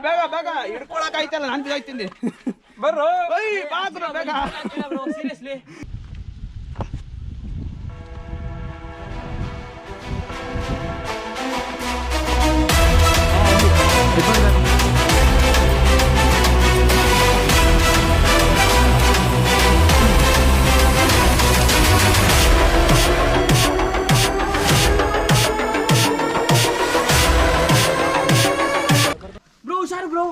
ಬೇಗ ಬೇಗ ಹಿಡ್ಕೊಳಕ್ ಆಯ್ತಲ್ಲ ನಾನು ಬಿದ್ದಾಯ್ತೀನಿ ಬರ್ರೋ ಬಾಗ್ರು ಬೇಗ ಸೀರಿಯಸ್ಲಿ Bro.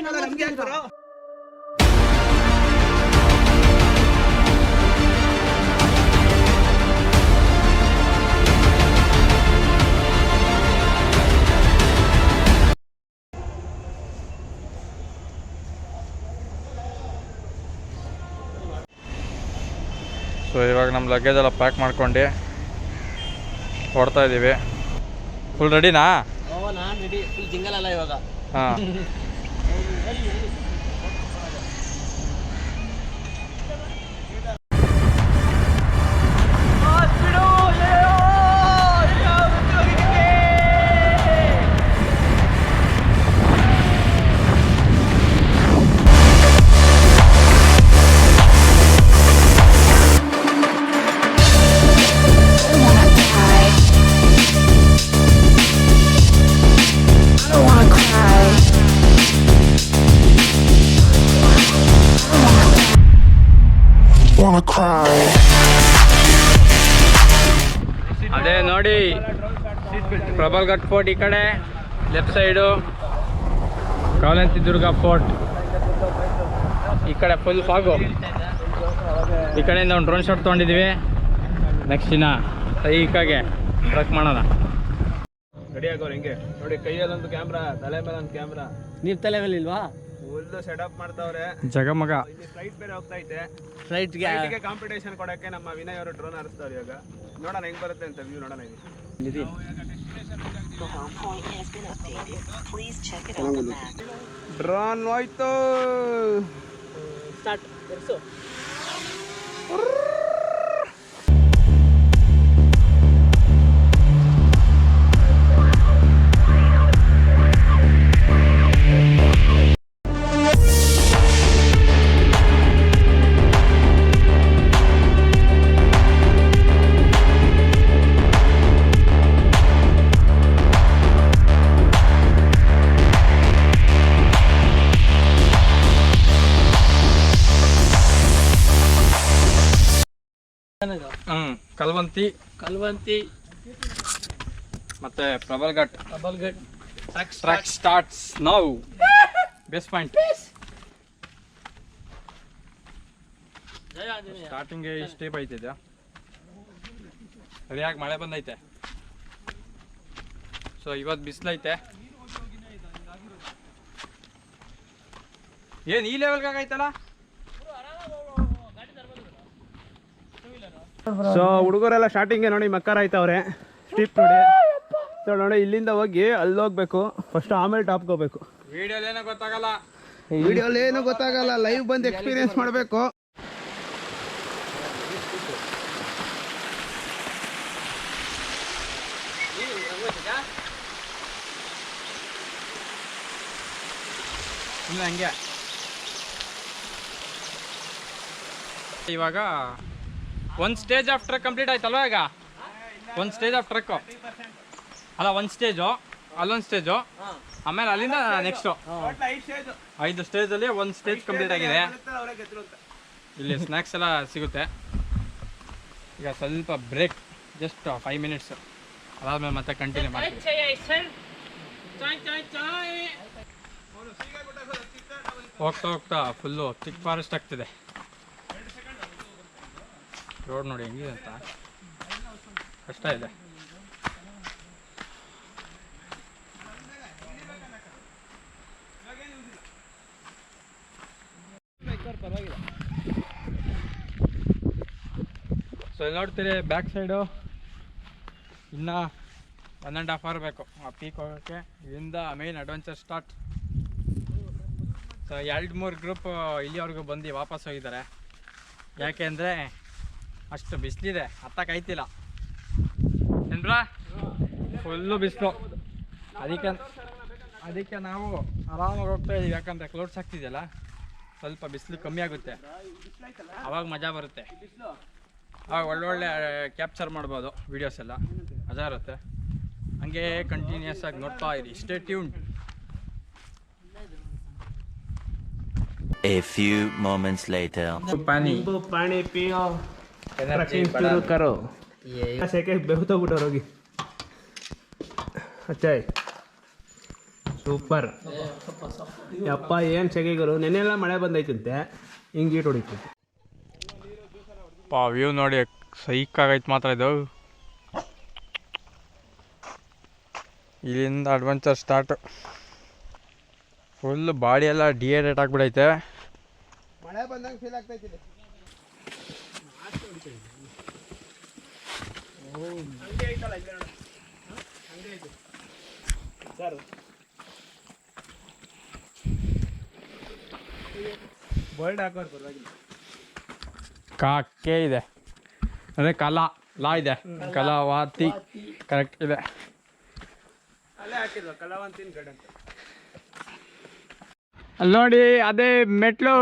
ನಮ್ಗೆ ಹಾಕ್ತಾರೋ ಸೊ ಇವಾಗ ನಮ್ಮ ಲಗೇಜ್ ಎಲ್ಲ ಪ್ಯಾಕ್ ಮಾಡ್ಕೊಂಡು ಹೊಡ್ತಾ ಇದ್ದೀವಿ. ಫುಲ್ ರೆಡಿನಾ? ನಾನು ರೆಡಿ, ಫುಲ್ ಜಿಂಗಲ್ ಅಲ್ಲ ಇವಾಗ. ಹಾಂ ಅದೇ ನೋಡಿ ಪ್ರಬಲ್ಘಾಟ್ ಫೋರ್ಟ್ ಈ ಕಡೆ ಲೆಫ್ಟ್ ಸೈಡು, ಕಲವಂತಿ ದುರ್ಗ ಫೋರ್ಟ್ ಈ ಕಡೆ ಫುಲ್ ಫಾಗು. ಈ ಕಡೆಯಿಂದ ಒಂದು ಡ್ರೋನ್ ಶಾಟ್ ತೊಗೊಂಡಿದ್ದೀವಿ. ನೆಕ್ಸ್ಟ್ ದಿನ ಸೈಕಾಗೆ ಟ್ರಕ್ ಮಾಡೋಣ. ರೆಡಿ ಆಗೋರು ಹಿಂಗೆ ನೋಡಿ, ಕೈಯಲ್ಲೊಂದು ಕ್ಯಾಮ್ರಾ, ತಲೆ ಮೇಲೆ ಒಂದು ಕ್ಯಾಮ್ರಾ. ನೀವು ತಲೆ ಮೇಲೆ ಇಲ್ವಾ? ಫುಲ್ ಸೆಟಪ್ ಮಾಡ್ತಾವ್ರೆ ಜಗಮಗ. ಇಲ್ಲಿ ಫ್ಲೈಟ್ ಬೇರೆ ಹೋಗ್ತಾ ಐತೆ. ಫ್ಲೈಟ್ಗೆ ಕಾಂಪಿಟೇಷನ್ ಕೊಡಕ್ಕೆ ನಮ್ಮ ವಿನಯ್ ಅವರು ಡ್ರೋನ್ ಹಾರಿಸ್ತಾರೆ ಇವಾಗ. ನೋಡೋಣ ಹೆಂಗ್ ಬರುತ್ತೆ ಅಂತ ವ್ಯೂ ನೋಡೋಣ. ಇಲ್ಲಿ ಡ್ರೋನ್ ಹೋಯ್ತು. ಸ್ಟಾರ್ಟ್. ಕಲವಂತಿ ಮತ್ತೆ Prabalghat track starts now. Base point starting step ಐತಿದ್ಯಾ? ಸರಿಯಾಗಿ ಮಳೆ ಬಂದೈತೆ. ಸೊ ಇವತ್ತು ಬಿಸಿಲೈತೆ. ಏನು ಈ ಲೆವೆಲ್ಗೆ ಆಗೈತಲ್ಲ. ಸೊ ಹುಡುಗರೆಲ್ಲ ಸ್ಟಾರ್ಟಿಂಗ್ಗೆ ನೋಡಿ ಮಕ್ಕರ್ ಆಯ್ತವ್ರೆ. ಸ್ಟಿಪ್ ನೋಡಿ. ಸೊ ನೋಡಿ ಇಲ್ಲಿಂದ ಹೋಗಿ ಅಲ್ಲಿ ಹೋಗ್ಬೇಕು ಫಸ್ಟ್, ಆಮೇಲೆ ಟಾಪ್ಗೆ ಹೋಗ್ಬೇಕು. ವಿಡಿಯೋಲಿ ಏನೂ ಗೊತ್ತಾಗಲ್ಲ, ಲೈವ್ ಬಂದು ಎಕ್ಸ್ಪೀರಿಯನ್ಸ್ ಮಾಡಬೇಕು. ಹಂಗೆ ಇವಾಗ ಒಂದು ಸ್ಟೇಜ್ ಆಫ್ ಟ್ರಕ್ ಕಂಪ್ಲೀಟ್ ಆಯ್ತಲ್ವ? ಈಗ ಒಂದು ಸ್ಟೇಜ್ ಆಫ್ ಟ್ರಕ್ಕು ಅಲ್ಲ, ಒಂದು ಸ್ಟೇಜು ಅಲ್ಲೊಂದು ಸ್ಟೇಜು, ಆಮೇಲೆ ಅಲ್ಲಿಂದ ನೆಕ್ಸ್ಟು 5 ಸ್ಟೇಜಲ್ಲಿ ಒಂದು ಸ್ಟೇಜ್ ಕಂಪ್ಲೀಟ್ ಆಗಿದೆ. ಇಲ್ಲಿ ಸ್ನ್ಯಾಕ್ಸ್ ಎಲ್ಲ ಸಿಗುತ್ತೆ. ಈಗ ಸ್ವಲ್ಪ ಬ್ರೇಕ್, ಜಸ್ಟ್ 5 ಮಿನಿಟ್ಸ್. ಅದಾದ್ಮೇಲೆ ಮತ್ತೆ ಕಂಟಿನ್ಯೂ ಮಾಡ್ತೀವಿ. ಹೋಗ್ತಾ ಹೋಗ್ತಾ ಫುಲ್ಲು ಚಿಕ್ಕ ಫಾರೆಸ್ಟ್ ಆಗ್ತಿದೆ. ರೋಡ್ ನೋಡಿ ಹೆಂಗಿದೆ ಅಂತ, ಕಷ್ಟ ಇದೆ. ಸೊ ಇಲ್ಲಿ ನೋಡ್ತೀರಿ ಬ್ಯಾಕ್ ಸೈಡು ಇನ್ನೂ 1.5 hour ಬೇಕು ಆ ಪೀಕ್ ಹೋಗೋಕ್ಕೆ. ಇದರಿಂದ main adventure start. So 2-3 group ಇಲ್ಲಿವರೆಗೂ ಬಂದು ವಾಪಸ್ ಹೋಗಿದ್ದಾರೆ. ಯಾಕೆ ಅಂದರೆ ಅಷ್ಟು ಬಿಸಿಲಿದೆ, ಹತ್ತಕ್ಕಾಯ್ತಿಲ್ಲ. ಏನ್ಬ್ರಾ? ಫುಲ್ಲು ಬಿಸಿಲು. ಅದಕ್ಕೆ ನಾವು ಆರಾಮಾಗಿ ಹೋಗ್ತಾ ಇದೀವಿ. ಯಾಕಂದ್ರೆ ಕ್ಲೌಡ್ಸ್ ಆಗ್ತಿದೆಯಲ್ಲ, ಸ್ವಲ್ಪ ಬಿಸಿಲು ಕಮ್ಮಿ ಆಗುತ್ತೆ, ಅವಾಗ ಮಜಾ ಬರುತ್ತೆ. ಆವಾಗ ಒಳ್ಳೊಳ್ಳೆ ಕ್ಯಾಪ್ಚರ್ ಮಾಡ್ಬೋದು ವೀಡಿಯೋಸ್ ಎಲ್ಲ, ಮಜಾ ಇರುತ್ತೆ. ಹಂಗೆ ಕಂಟಿನ್ಯೂಸ್ ಆಗಿ ನೋಡ್ತಾ ಇರಿ. Stay tuned. A few moments later. पानी पानी पियो, ट्रैकिंग शुरू करो. सेके बेहुतो बिटो रोगी. अच्छा है, ಸೂಪರ್. ಯಪ್ಪ ಏನು ಸೆಕೆಗಳು, ನೆನ್ನೆಲ್ಲ ಮಳೆ ಬಂದೈತಂತೆ, ಹಿಂಗೆ ಈಟ್ ಹೊಡಿತೈತೆ. ವ್ಯೂ ನೋಡಿ ಸೈಕ್ ಆಗೈತೆ ಮಾತ್ರ ಇದು. ಇಲ್ಲಿಂದ ಅಡ್ವೆಂಚರ್ ಸ್ಟಾರ್ಟ್. ಫುಲ್ ಬಾಡಿ ಎಲ್ಲ ಡಿಹೈಡ್ರೇಟ್ ಆಗಿಬಿಡೈತೆ. ಮಳೆ ಬಂದಂಗೆ ಫೀಲ್ ಆಗ್ತೈತಿ. ಸರ್ ಬೋಲ್ಡ್ ಹಾಕೋರು ಪರವಾಗಿಲ್ಲ. ಕಾಕೆ ಇದೆ ಅಂದರೆ ಲಾ ಇದೆ, ಕಲಾವಾತಿ ಕರೆಕ್ಟ್ ಇದೆ. ಅಲ್ಲೇ ಹಾಕಿದ್ವು ಕಲಾವಂತಿನ ಗಡ್ ಅಂತ. ಅಲ್ಲಿ ನೋಡಿ, ಅದೇ ಮೆಟ್ಲು,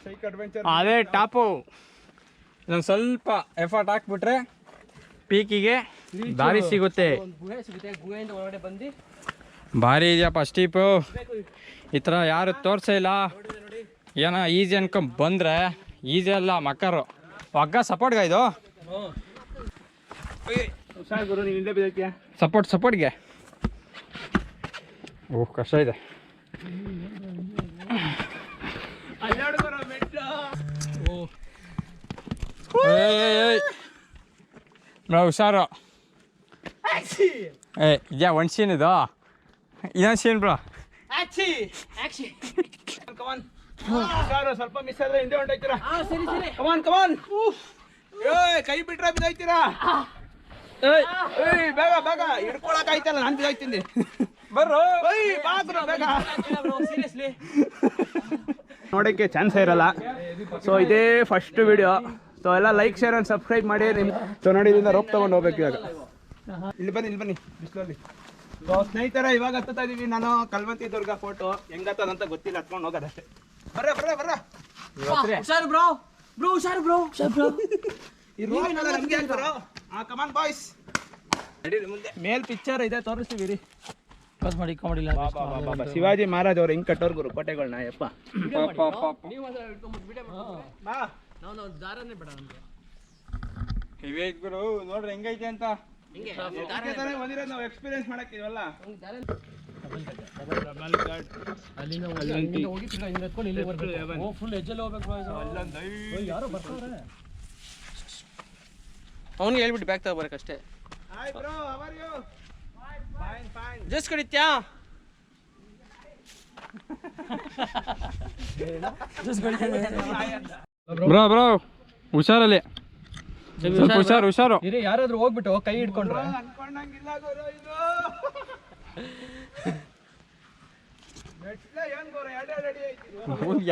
ಸೈಕ್ ಅಡ್ವೆಂಚರ್, ಅದೇ ಟಾಪು. ಇನ್ನೊಂದು ಸ್ವಲ್ಪ ಎಫರ್ಟ್ ಹಾಕ್ಬಿಟ್ರೆ ಪೀಕಿಗೆ ದಾರಿ ಸಿಗುತ್ತೆ. ಗುಹೆ ಸಿಗುತ್ತೆ, ಗುಹೆಯಿಂದ ಒಳಗಡೆ ಬಂದು ಭಾರಿ ಇದೆಯಪ್ಪ ಸ್ಟೀಪು. ಈ ಥರ ಯಾರು ತೋರಿಸೇ ಇಲ್ಲ. ಏನೋ ಈಸಿ ಅನ್ಕೊಂಡ್ ಬಂದರೆ ಈಸಿ ಅಲ್ಲ ಮಕ್ಕರು. ಹಗ್ಗ ಸಪೋರ್ಟ್ಗ ಇದು, ಹುಷಾರ್ ಗುರು, ನೀನು ಇಲ್ಲೇ ಬಿದ್ದೈತಿಯಾ? ಸಪೋರ್ಟ್ಗೆ. ಓಹ್ ಕಷ್ಟ ಇದೆ. ಬ್ರೋ ಹುಷಾರು. ಇದ್ಯಾ ಒಂದು ಸೀನ್ ಇದು, ಇನ್ನೊಂದು ಸೀನ್ ಬ್ರೋ. ಹುಷಾರು, ಸ್ವಲ್ಪ ಮಿಸ್ ಆದ್ರೆ ಹಿಂದೆ ಹೊಂಟೈತೀರಾ. ಕಮಾನ್ ಕಮಾನ್, ಕೈ ಬಿಟ್ರೆ ಬಿದ್ದೈತೀರಾ. ಬೇಗ ಬೇಗ ಹಿಡ್ಕೊಳಕ್ ಆಯ್ತಲ್ಲ, ನಾನು ಬಿದ್ದೈತೀನಿ. ಬರ್ರೋ ಬೇಗ. ನೋಡೋಕ್ಕೆ ಚಾನ್ಸ್ ಇರಲ್ಲ. ಸೊ ಇದೇ ಫಸ್ಟ್ ವಿಡಿಯೋ. ಸೊ ಎಲ್ಲ ಲೈಕ್, ಶೇರ್ ಆ್ಯಂಡ್ ಸಬ್ಸ್ಕ್ರೈಬ್ ಮಾಡಿ. ಸೊ ನೋಡಿ, ಇಲ್ಲಿಂದ ರೋಪ್ ತೊಗೊಂಡು ಹೋಗ್ಬೇಕು ಇವಾಗ. ಇಲ್ಲಿ ಬನ್ನಿ ಬಿಸಿಲಲ್ಲಿ. ಸೊ ಸ್ನೇಹಿತರ, ಇವಾಗ ಹತ್ತುತ್ತಾ ಇದೀವಿ. ನಾನು ಕಲ್ವಂತಿ ದುರ್ಗ ಫೋಟೋ ಹೆಂಗತ್ತದಂತ ಗೊತ್ತಿಲ್ಲ, ಹತ್ಕೊಂಡು ಹೋಗೋದಷ್ಟೇ. ಬರ್ರ ಹುಷಾರು ಬ್ರೋ. ಈ ರೋಪ್ ನಮ್ಗೆ ಹಾಕ್ತಾರೋ. ಕಮಾನ್ ಬಾಯ್ಸ್, ಮುಂದೆ ಮೇಲ್ ಪಿಕ್ಚರ್ ಇದೆ, ತೋರಿಸ್ತೀವಿ ರೀ. ಶಿವಾಜಿ ಮಹಾರಾಜ್ ಅವ್ರು ಹೆಂಗ್ ಕಟ್ಟೋರ್ ಗುರು ಕೋಟೆಗಳನ್ನ. ಯಪ್ಪ ಗುರು ನೋಡ್ರಿ ಹೆಂಗೈತೆ ಅಂತ. ಬಂದಿರೋದು ನಾವು ಎಕ್ಸ್ಪೀರಿಯನ್ಸ್ ಮಾಡಕ್ಕಿವಲ್ಲ. ಅವ್ನಿಗೆ ಹೇಳ್ಬಿಟ್ಟು ಬ್ಯಾಗ್ ತಗೋಬರಕಷ್ಟೇ. ಜಸ್ಟ್ ಕಡಿತ್ಯಾ ಬ್ರೋ ಹುಷಾರಲ್ಲಿ, ಹುಷಾರು. ಯಾರಾದ್ರೂ ಹೋಗ್ಬಿಟ್ಟು ಕೈ ಹಿಡ್ಕೊಂಡ್ರೆ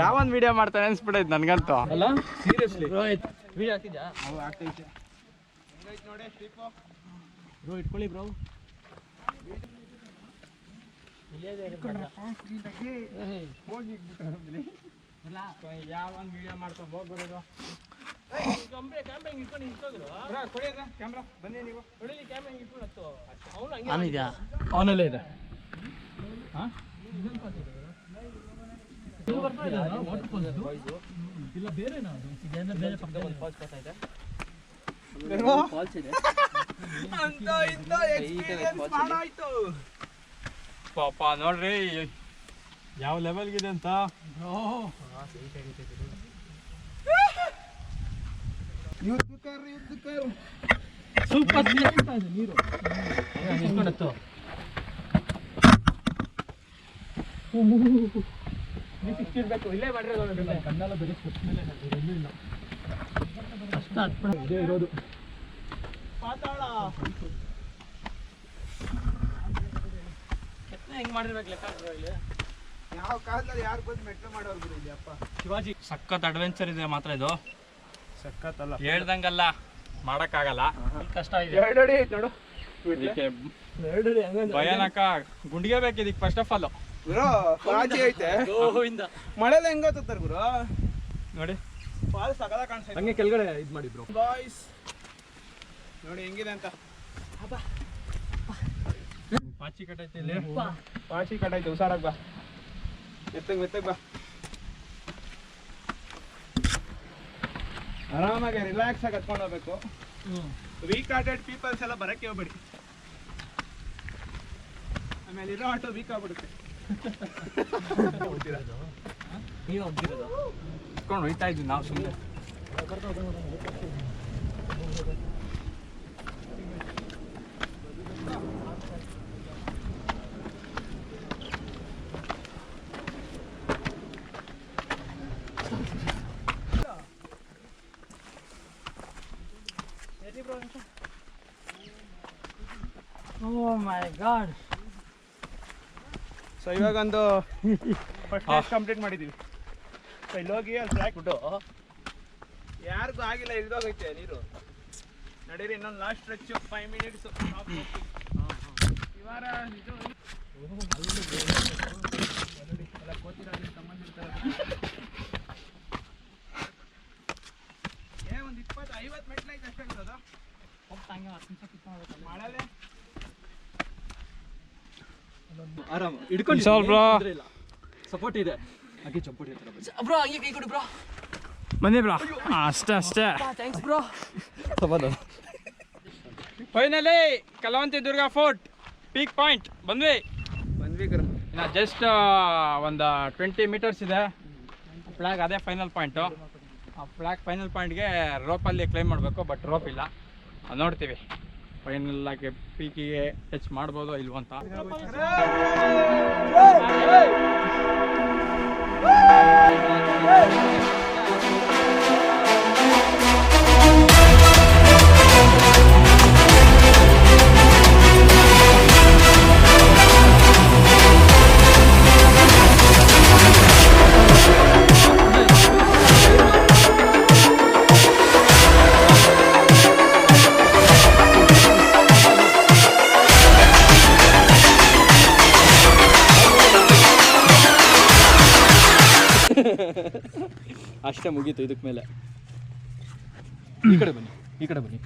ಯಾವನ್ ವಿಡಿಯೋ ಮಾಡ್ತಾನೆ ಅನ್ಸ್ಬಿಟ್ಟೈತೆ ನನ್ಗಂತೂ. ಅಲ್ಲ ಸೀರಿಯಸ್ಲಿ ವಿಡಿಯೋ ಹಾಕಿದ್ಯಾ? ಆಗ್ತೈತೆ ಬ್ರೋ, ಇಟ್ಕೊಳ್ಳಿ ಬ್ರೋ. ಯಾವನ್ ವಿಡಿಯೋ ಮಾಡ್ಕೊಂಡು ಹೋಗ್ಬರೋದು. ಕ್ಯಾಮ್ರಾ ಬನ್ನಿ ನೀವು. ಆನಲ್ಲೇ ಇದೆ. ಇಲ್ಲ ಬೇರೆನಾ? ಬೇರೆ ಪಾಪ ನೋಡ್ರಿ ಯಾವ ಲೆವೆಲ್ಗಿದೆ ಅಂತ. ಸ್ವಲ್ಪ ನೀರು ಸಿಕ್ಕಿರ್ಬೇಕು. ಇಲ್ಲೇ ಮಾಡಿರೋದು ಕಣ್ಣೆಲ್ಲ ಬೆಳೆ ಇಲ್ಲ, ಅಷ್ಟು ಇದೇ ಇರೋದು. ಪಾತಾಳ ಹೆಂಗ್ ಮಾಡಿರ್ಬೇಕು ಲೆಕ್ಕ ಇಲ್ಲಿ. ಯಾವ ಕಾಲದಲ್ಲಿ ಯಾರು ಬಂದು ಮೆಟ್ಲು ಮಾಡೋರು ಗುರು ಇಲ್ಲಿ. ಅಪ್ಪ ಶಿವಾಜಿ ಸಖತ್ ಅಡ್ವೆಂಚರ್ ಇದೆ ಮಾತ್ರ ಇದು. ಸಖತ್ತಲ್ಲ, ಹೇಳ್ದಂಗಲ್ಲ, ಮಾಡಕ್ಕಾಗಲ್ಲ, ಕಷ್ಟ ಇದೆ. ಎರಡು ಅಡಿ ಐತೆ ನೋಡು. ಇದಕ್ಕೆ ಭಯಾನಕ ಗುಂಡಿಗೆ ಬೇಕು ಇದಕ್ಕೆ ಫಸ್ಟ್ ಆಫ್ ಆಲ್. ಗುರು ಪಾಚಿ ಐತೆ. ಗೋವಿಂದ ಮಳೆಲ್ಲ ಹೆಂಗೋತಾರ ಗುರು ನೋಡಿ ಫಾಲ್ ಸಗದ ಕಾಣಿಸ್ತಾ ಹಂಗೆ ಕೆಳಗಡೆ ಇದು ಮಾಡಿ ಬ್ರೋ. ಬಾಯ್ಸ್ ನೋಡಿ ಹೆಂಗಿದೆ ಅಂತ. ಪಾಚಿ ಕಟ್ಟೈತೆ ಇಲ್ಲಿ. ಪಾಚಿ ಕಟ್ಟೈತೆ, ಹುಷಾರಾಗಿ ಬಾ, ಮೆತ್ತಗ್ ಬಾ, ಆರಾಮಾಗಿ ರಿಲ್ಯಾಕ್ಸ್ ಆಗಿ ಹತ್ಕೊಂಡು ಹೋಗ್ಬೇಕು. ವೀಕ್ ಹಾರ್ಟೆಡ್ ಪೀಪಲ್ಸ್ ಎಲ್ಲ ಬರಕ್ಕೆ ಹೋಗ್ಬೇಡಿ, ಆಮೇಲೆ ಇರೋ ಆಟೋ ವೀಕ್ ಆಗ್ಬಿಡುತ್ತೆ. ನೀವು ಹೋಗ್ತಿರೋದು ಇಟ್ಕೊಂಡು ಹೋಯ್ತಾ ಇದ್ವಿ ನಾವು ಸುಮ್ಮನೆ. ಓ ಮೈ ಗಾಡ್. ಸೊ ಇವಾಗ ಒಂದು ಫಸ್ಟ್ ಸ್ಟೇಜ್ ಕಂಪ್ಲೀಟ್ ಮಾಡಿದ್ದೀವಿ. ಸೊ ಇಲ್ಲಿ ಹೋಗಿ ಅಲ್ಲಿ ಹಾಕ್ಬಿಟ್ಟು ಯಾರಿಗೂ ಆಗಿಲ್ಲ, ಇಳ್ದೋಗೈತೆ ನೀರು. ನಡೀರಿ ಇನ್ನೊಂದು ಲಾಸ್ಟ್ ಸ್ಟ್ರೆಚ್ 5 ಮಿನಿಟ್ಸ್. ಇವಾರ ಇದು ಎಲ್ಲ ಕೋತಿರಾಗಿ ಸಂಬಂಧ ಇರ್ತಾರೆ. ಒಂದು 20-50 ಮೆಟ್ಲು ಐತೆ ಅಷ್ಟೇ ಅದು. ಮಾಡಲೇ ಆರಾಮ ಹಿಡ್ಕೊಂಡು ವಿಶಾಲ್ ಬ್ರೋ ಸಪೋರ್ಟ್ ಇದೆ. ಹಾಗೆ ಚಂಪುಡಿ ಹತ್ರ ಬ್ರೋ, ಹಂಗೆ ಕೈ ಕೊಡು ಬ್ರೋ. ಬನ್ನಿ ಬ್ರೋ. ಅಷ್ಟೇ ಥ್ಯಾಂಕ್ಸ್ ಬ್ರೋ. ಫೈನಲಿ ಕಲವಂತಿ ದುರ್ಗ ಫೋರ್ಟ್ ಪೀಕ್ ಪಾಯಿಂಟ್ ಬಂದ್ವಿ ಗುರು. ಇನ್ನು ಜಸ್ಟ್ ಒಂದು 20 ಮೀಟರ್ಸ್ ಇದೆ ಫ್ಲಾಗ್, ಅದೇ ಫೈನಲ್ ಪಾಯಿಂಟು. ಆ ಫ್ಲಾಗ್ ಫೈನಲ್ ಪಾಯಿಂಟ್ಗೆ ರೋಪಲ್ಲಿ ಕ್ಲೈಮ್ ಮಾಡಬೇಕು, ಬಟ್ ರೋಪ್ ಇಲ್ಲ. ನೋಡ್ತೀವಿ ಫೈನಲ್ ಆಗಿ ಪೀಕಿಗೆ ಟಚ್ ಮಾಡ್ಬೋದೋ ಇಲ್ವೋ ಅಂತ. ಅಷ್ಟೇ ಮುಗೀತು. ಇದಕ್ಕೆ ಮೇಲೆ ಈ ಕಡೆ ಬನ್ನಿ, ಈ ಕಡೆ ಬನ್ನಿ.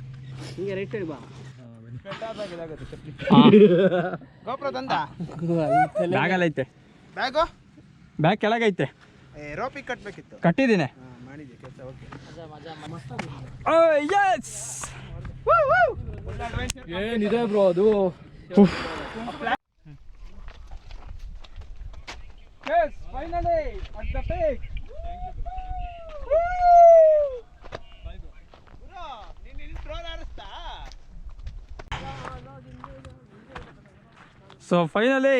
ಹಿಂಗೆ ರೈಟ್ ಸೈಡ್ ಬಾ. ಗೋಪ್ರ ತಂದ ಬ್ಯಾಗಲ್ಲಿ ಐತೆ, ಬ್ಯಾಗು ಬ್ಯಾಗ್ ಕೆಳಗೈತೆ. ರೋಪಿಗೆ ಕಟ್ಟಬೇಕಿತ್ತು, ಕಟ್ಟಿದ್ದೀನಿ. ಮಾಡಿದ್ದೆ ಕೆಲಸ. ಓಕೆ ಏನಿದೆ ಬ್ರೋ ಅದು. Yes, finally at the peak. So finally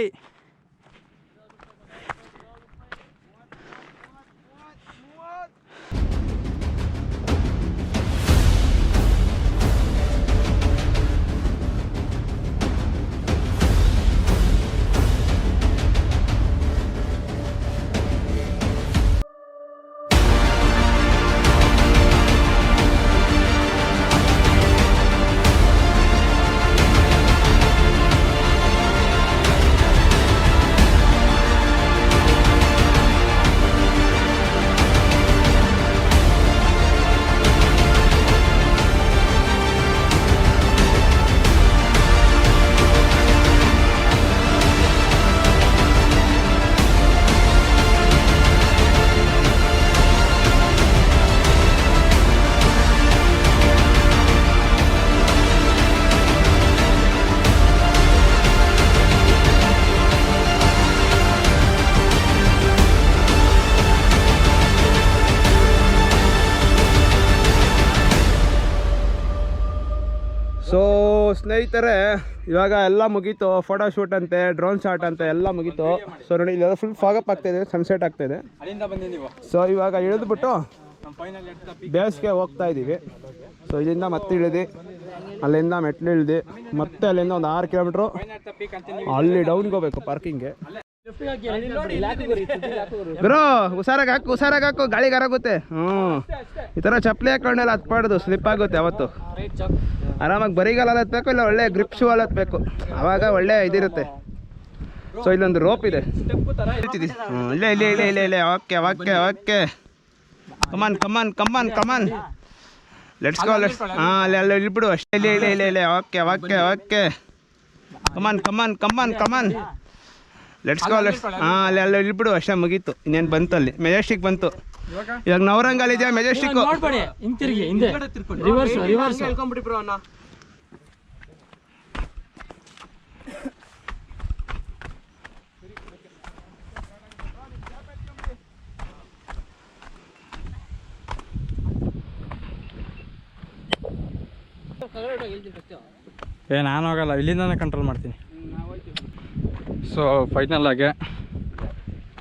so ಸ್ನೇಹಿತರೆ, ಇವಾಗ ಎಲ್ಲ ಮುಗೀತು. ಫೋಟೋ ಶೂಟ್ ಅಂತೆ, ಡ್ರೋನ್ ಶಾಟ್ ಅಂತೆ ಎಲ್ಲ ಮುಗೀತು. ಸೊ ನೋಡಿ ಇಲ್ಲೆಲ್ಲ ಫುಲ್ ಫಾಗಪ್ ಆಗ್ತಾಯಿದೆ, ಸನ್ಸೆಟ್ ಆಗ್ತಾಯಿದೆ. ಅಲ್ಲಿಂದ ಬಂದಿ ನೀವು. ಸೊ ಇವಾಗ ಇಳಿದ್ಬಿಟ್ಟು ನಮ್ಮ ಫೈನಲ್ ಎಟ್ ದ ಪೀಕ್. ಬೇಸ್ಗೆ ಹೋಗ್ತಾ ಇದ್ದೀವಿ. ಸೊ ಇಲ್ಲಿಂದ ಮತ್ತೆ ಇಳಿದು ಅಲ್ಲಿಂದ ಮೆಟ್ಲು ಇಳಿದು ಮತ್ತೆ ಅಲ್ಲಿಂದ ಒಂದು 6 kilometre final at the peak ಅಂತ ಅಲ್ಲಿ ಡೌನ್ಗೆ ಹೋಗ್ಬೇಕು ಪಾರ್ಕಿಂಗ್ಗೆ. ಗುರು ಹುಷಾರಾಗಿ ಹಾಕು ಗಾಳಿಗೆ ಹರಾಗುತ್ತೆ. ಈ ಥರ ಚಪ್ಪಲಿ ಹಾಕೊಂಡೆಲ್ಲ ಹತ್ಬಾರ್ದು, ಸ್ಲಿಪ್ ಆಗುತ್ತೆ ಅವತ್ತು. ಆರಾಮಾಗಿ ಬರಿಗಾಲ ಹತ್ಬೇಕು, ಇಲ್ಲ ಒಳ್ಳೆ ಗ್ರಿಪ್ ಶೂ ಅಲ್ಲಿ ಹತ್ಬೇಕು, ಆವಾಗ ಒಳ್ಳೆ ಇದಿರುತ್ತೆ. ಸೊ ಇಲ್ಲೊಂದು ರೋಪ್ ಇದೆ. ಇಲ್ಲ ಓಕೆ ಕಮಾನ್ ಲೆಟ್ಸ್ ಗೋ. ಅಲ್ಲಿ ಇಳ್ಬಿಡು ಅಷ್ಟೇ. ಇಲ್ಲ ಓಕೆ ಕಮಾನ್ ಲೆಟ್ಸ್ ಗೋ. ಅಲ್ಲಿ ಇಳ್ಬಿಡು ಅಷ್ಟೇ, ಮುಗೀತು. ಇನ್ನೇನು ಬಂತು, ಅಲ್ಲಿ ಮೆಜೆಸ್ಟಿಕ್ ಬಂತು. ಇವಾಗ ನವರಂಗಲ್ ಇದೆಯಾ ಮೆಜೆಸ್ಟಿಕ್? ನಾನು ಹೋಗಲ್ಲ, ಇಲ್ಲಿಂದಾನೆ ಕಂಟ್ರೋಲ್ ಮಾಡ್ತೀನಿ. ಸೊ ಫೈನಲ್ ಆಗಿ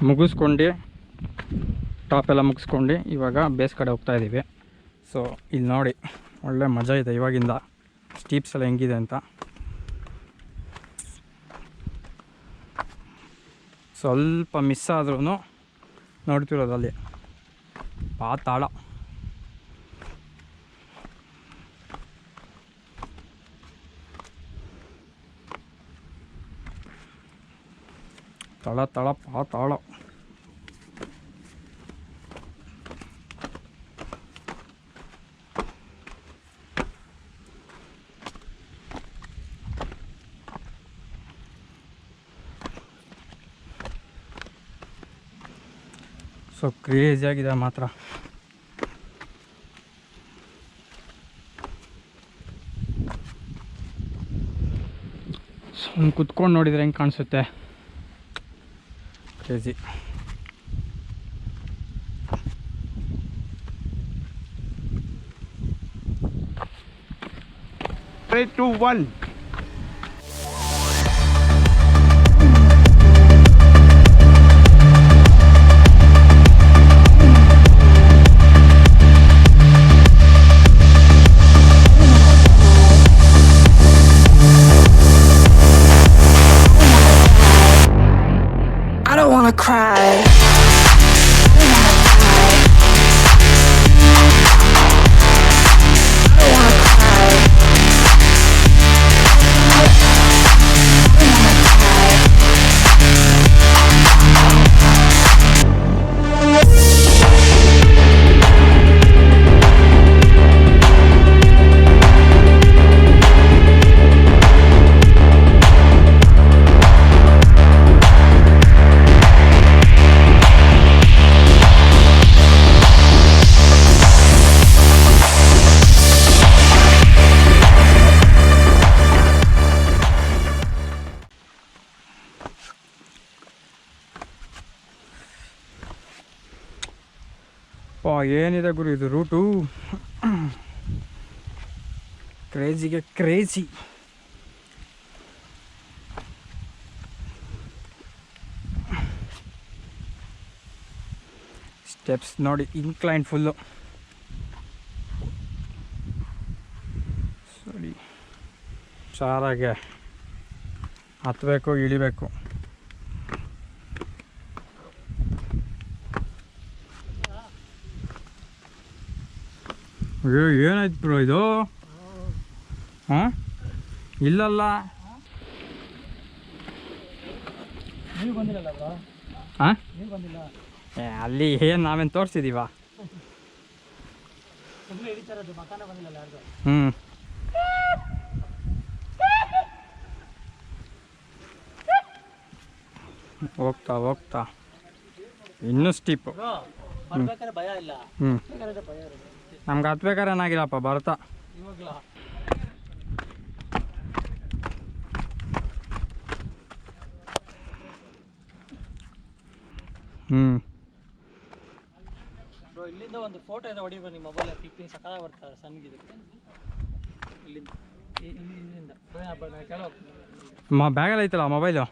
ಮುಗಿಸ್ಕೊಂಡು, ಟಾಪ್ ಎಲ್ಲ ಮುಗಿಸ್ಕೊಂಡು ಇವಾಗ ಬೇಸ್ ಕಡೆ ಹೋಗ್ತಾ ಇದ್ದೀವಿ. ಸೊ ಇಲ್ಲಿ ನೋಡಿ ಒಳ್ಳೆ ಮಜಾ ಇದೆ ಇವಾಗಿಂದ, ಸ್ಟೀಪ್ಸ್ ಎಲ್ಲ ಹೆಂಗಿದೆ ಅಂತ. ಸ್ವಲ್ಪ ಮಿಸ್ ಆದ್ರೂ ನೋಡ್ತಿರೋದು ಅಲ್ಲಿ ಪಾತಾಳ. ತಳ ಪಾತಾಳ. ಸೊ ಕ್ರೇಜಿಯಾಗಿದೆ ಮಾತ್ರ. ಸೊ ಕುತ್ಕೊಂಡು ನೋಡಿದರೆ ಹೆಂಗೆ ಕಾಣಿಸುತ್ತೆ, crazy. Three, 2, 1. I don't wanna cry. ಏನಿದೆ ಗುರು ಇದು ರೂಟು, ಕ್ರೇಜಿಗೆ ಕ್ರೇಜಿ. ಸ್ಟೆಪ್ಸ್ ನೋಡಿ, ಇನ್ಕ್ಲೈನ್ ಫುಲ್ಲು. ಸರಿ, ಹುಷಾರಾಗೆ ಹತ್ತಬೇಕು, ಇಳಿಬೇಕು. ಏನಾಯ್ತು ಬ್ರೋ ಇದು? ಹಾಂ ಇಲ್ಲಲ್ಲ, ಹಾಂ ಅಲ್ಲಿ ಏನು ನಾವೇನು ತೋರಿಸಿದೀವ? ಹೋಗ್ತಾ ಹೋಗ್ತಾ ಇನ್ನೂ ಸ್ಟೀಪು. ನಮ್ಗೆ ಹತ್ಬೇಕಾದ್ರೆ ಏನಾಗಿಲ್ಲಪ್ಪ, ಬರ್ತಾ ಇಲ್ಲಿಂದ ಒಂದು ಫೋಟೋ ಇದೆ, ಹೊಡಿ ಬನ್ನಿ ಮೊಬೈಲ್ ಕ್ಲಿಪ್ಪಿಂಗ್ ಸಕಾಲ ಬರ್ತಾರೆ ಸಣ್ಣಗಿದೆ. ಇಲ್ಲಿಂದ ಬ್ಯಾಗಲ್ಲಿ ಐತಲ್ಲ ಮೊಬೈಲು.